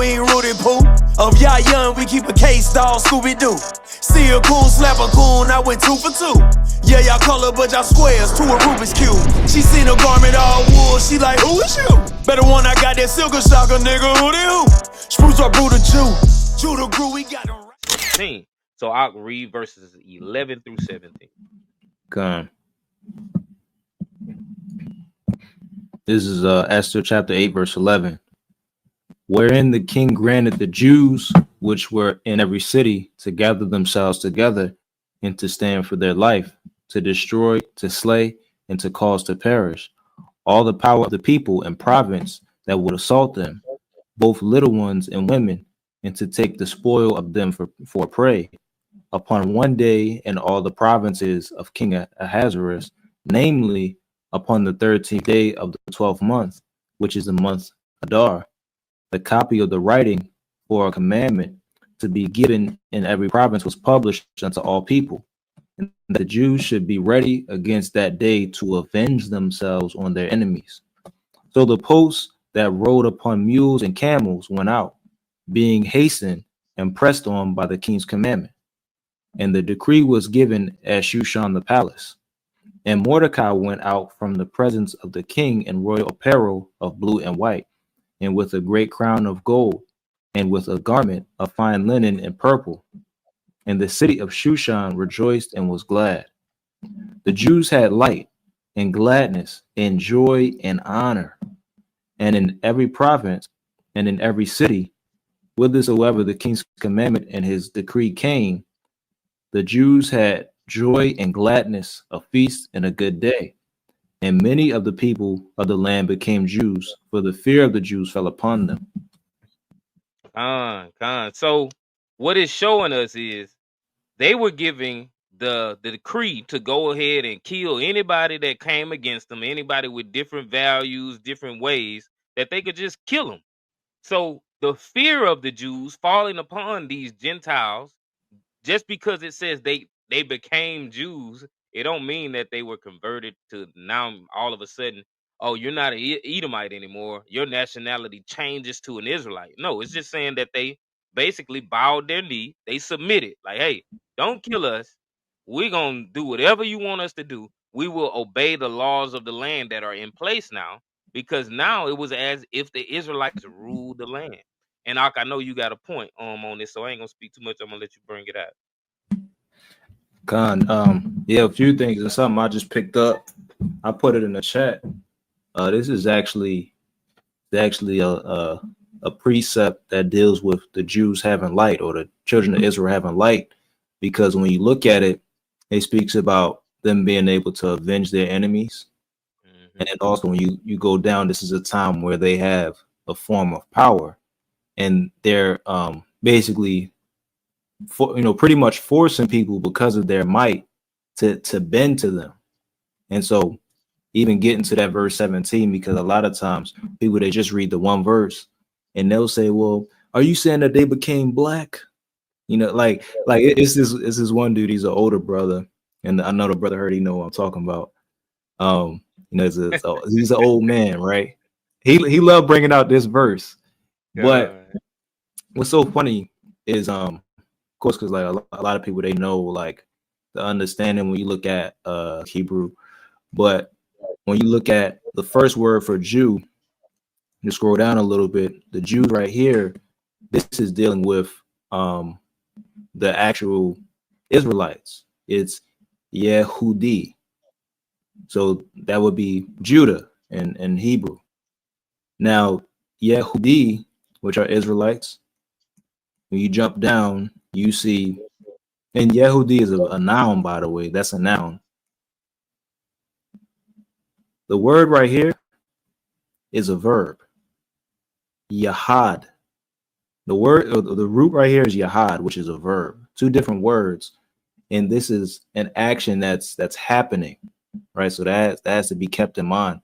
we ain't rooted poo. Of y'all young, we keep a case, dog, Scooby-Doo. See a coon, slap a coon, I went 2 for 2. Yeah, y'all color, but y'all squares, to a Rubik's Cube. She seen a garment all wool, she like, who is you? Better one, I got that silker shocker, nigga, who the who? Spruce or Buddha Jew. Judah grew, we got them right. So I'll read verses 11 through 17. Come. This is Esther chapter 8, verse 11. Wherein the king granted the Jews which were in every city to gather themselves together and to stand for their life, to destroy, to slay, and to cause to perish all the power of the people and province that would assault them, both little ones and women, and to take the spoil of them for prey, upon one day in all the provinces of King Ahasuerus, namely upon the 13th day of the 12th month, which is the month Adar. The copy of the writing for a commandment to be given in every province was published unto all people, and the Jews should be ready against that day to avenge themselves on their enemies. So the posts that rode upon mules and camels went out, being hastened and pressed on by the king's commandment. And the decree was given at Shushan the palace. And Mordecai went out from the presence of the king in royal apparel of blue and white, and with a great crown of gold, and with a garment of fine linen and purple. And the city of Shushan rejoiced and was glad. The Jews had light and gladness and joy and honor. And in every province and in every city, whithersoever the king's commandment and his decree came, the Jews had joy and gladness, a feast and a good day. And many of the people of the land became Jews, for the fear of the Jews fell upon them. So what it's showing us is they were giving the decree to go ahead and kill anybody that came against them, anybody with different values, different ways, that they could just kill them. So the fear of the Jews falling upon these Gentiles, just because it says they became Jews, it don't mean that they were converted to now all of a sudden, oh, you're not an Edomite anymore. Your nationality changes to an Israelite. No, it's just saying that they basically bowed their knee. They submitted. Like, hey, don't kill us. We're going to do whatever you want us to do. We will obey the laws of the land that are in place now, because now it was as if the Israelites ruled the land. And Ak, I know you got a point on this, so I ain't going to speak too much. I'm going to let you bring it out. Yeah, a few things and something I just picked up. I put it in the chat. This is actually a precept that deals with the Jews having light, or the children of Israel having light, because when you look at it, it speaks about them being able to avenge their enemies. And then also when you go down, this is a time where they have a form of power, and they're basically pretty much forcing people because of their might to bend to them. And so even getting to that verse 17, because a lot of times people, they just read the one verse and they'll say, well, are you saying that they became black? Like it's this one dude, he's an older brother, and I know the brother heard, he know what I'm talking about. He's an old man, right? He loved bringing out this verse. But what's so funny is of course, because like a lot of people, they know like the understanding when you look at Hebrew, but when you look at the first word for Jew, you scroll down a little bit, the Jews right here, this is dealing with the actual Israelites. It's Yehudi. So that would be Judah in Hebrew. Now, Yehudi, which are Israelites, when you jump down, you see, and Yehudi is a noun, by the way. That's a noun. The word right here is a verb. Yahad. The word, or the root right here is Yahad, which is a verb. Two different words, and this is an action that's happening, right? So that has to be kept in mind.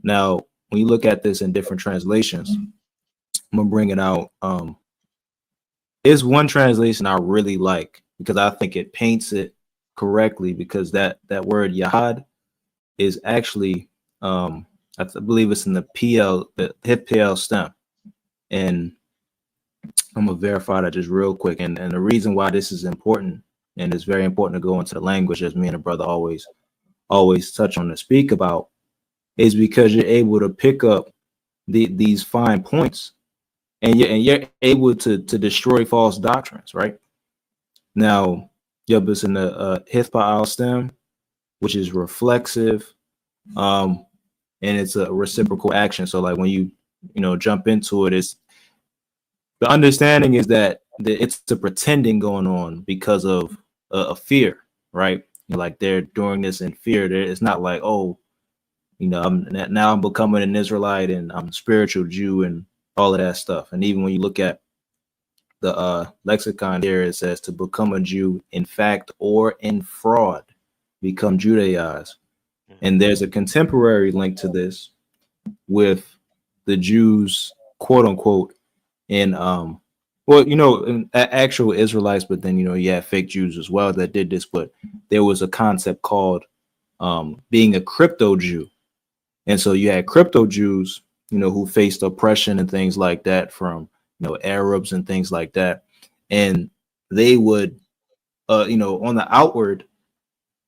Now, when you look at this in different translations, I'm gonna bring it out. It's one translation I really like because I think it paints it correctly, because that word Yahad is actually I believe it's in the hip PL stem, and I'm gonna verify that just real quick. And the reason why this is important, and it's very important to go into the language, as me and the brother always touch on and speak about, is because you're able to pick up these fine points, and you're able to destroy false doctrines, right? Now, yep, it's in the Hithpa al stem, which is reflexive, and it's a reciprocal action. So like when you jump into it, it's the understanding is that it's a pretending going on because of a fear, right? Like they're doing this in fear. It's not like, oh, now I'm becoming an Israelite and I'm a spiritual Jew and all of that stuff. And even when you look at the lexicon here, it says to become a Jew in fact or in fraud, become Judaized. And there's a contemporary link to this with the Jews, quote unquote, in actual Israelites, but then you had fake Jews as well that did this. But there was a concept called being a crypto Jew, and so you had crypto Jews, who faced oppression and things like that from Arabs and things like that, and they would, on the outward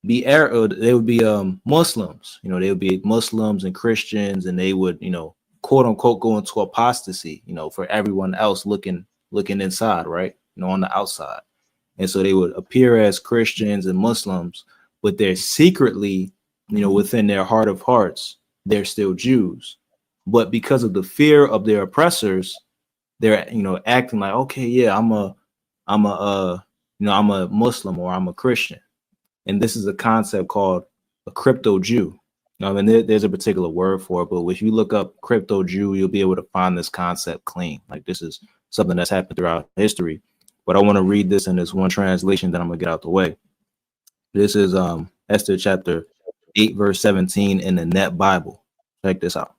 be Arab, they would be Muslims, they would be Muslims and Christians, and they would, quote unquote, go into apostasy, for everyone else looking inside, right, on the outside. And so they would appear as Christians and Muslims, but they're secretly, within their heart of hearts, they're still Jews. But because of the fear of their oppressors, they're, acting like, okay, yeah, I'm a Muslim or I'm a Christian. And this is a concept called a crypto Jew. And there's a particular word for it, but if you look up crypto Jew, you'll be able to find this concept clean. Like this is something that's happened throughout history. But I want to read this in this one translation that I'm gonna get out the way. This is Esther chapter 8, verse 17 in the Net Bible. Check this out.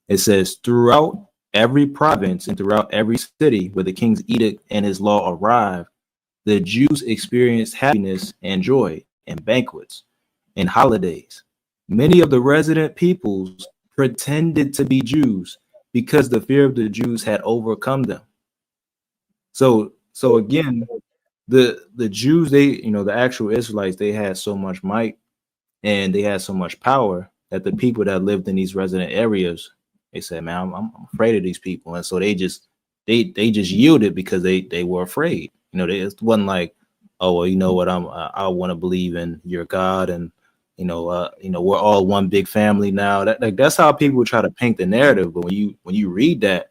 It says, throughout every province and throughout every city where the king's edict and his law arrived, the Jews experienced happiness and joy and banquets and holidays. Many of the resident peoples pretended to be Jews because the fear of the Jews had overcome them. So again, the Jews, they, the actual Israelites, they had so much might and they had so much power that the people that lived in these resident areas, they said, man, I'm afraid of these people. And so they just yielded because they were afraid. It wasn't like, oh, well, you know what, I want to believe in your God, and we're all one big family now. That's how people try to paint the narrative. But when you read that,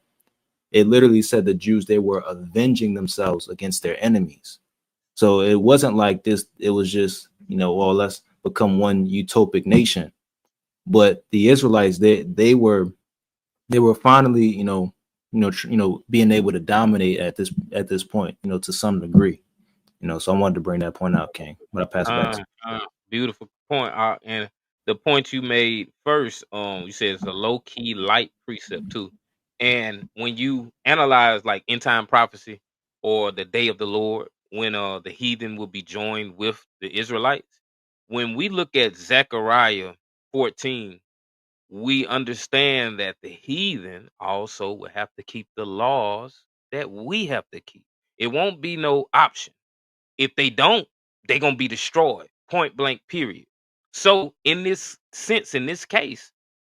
it literally said the Jews, they were avenging themselves against their enemies. So it wasn't like this. It was just, well, let's become one utopic nation. But the Israelites, they were finally, being able to dominate at this point, to some degree. So I wanted to bring that point out, King. But I pass it back to you. Beautiful point. And the point you made first, you said it's a low key light precept too. And when you analyze like end time prophecy or the day of the Lord, when the heathen will be joined with the Israelites, when we look at Zechariah 14, we understand that the heathen also will have to keep the laws that we have to keep. It won't be no option. If they don't, they're gonna be destroyed. Point blank, period. So in this sense, in this case,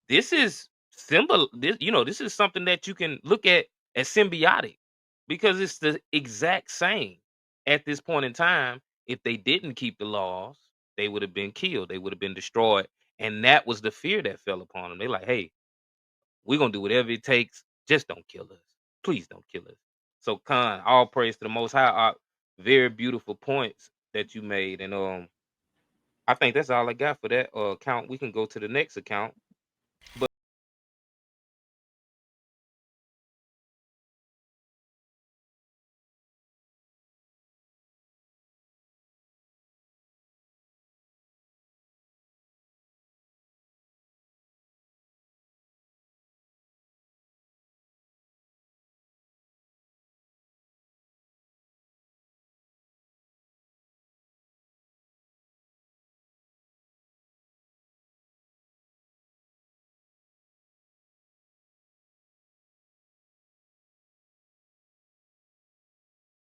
this is symbol. This is something that you can look at as symbiotic because it's the exact same. At this point in time, if they didn't keep the laws, they would have been killed. They would have been destroyed, and that was the fear that fell upon them. They're like, "Hey, we're gonna do whatever it takes. Just don't kill us. Please don't kill us." So, Khan, all praise to the Most High. Very beautiful points that you made, and I think that's all I got for that account. We can go to the next account.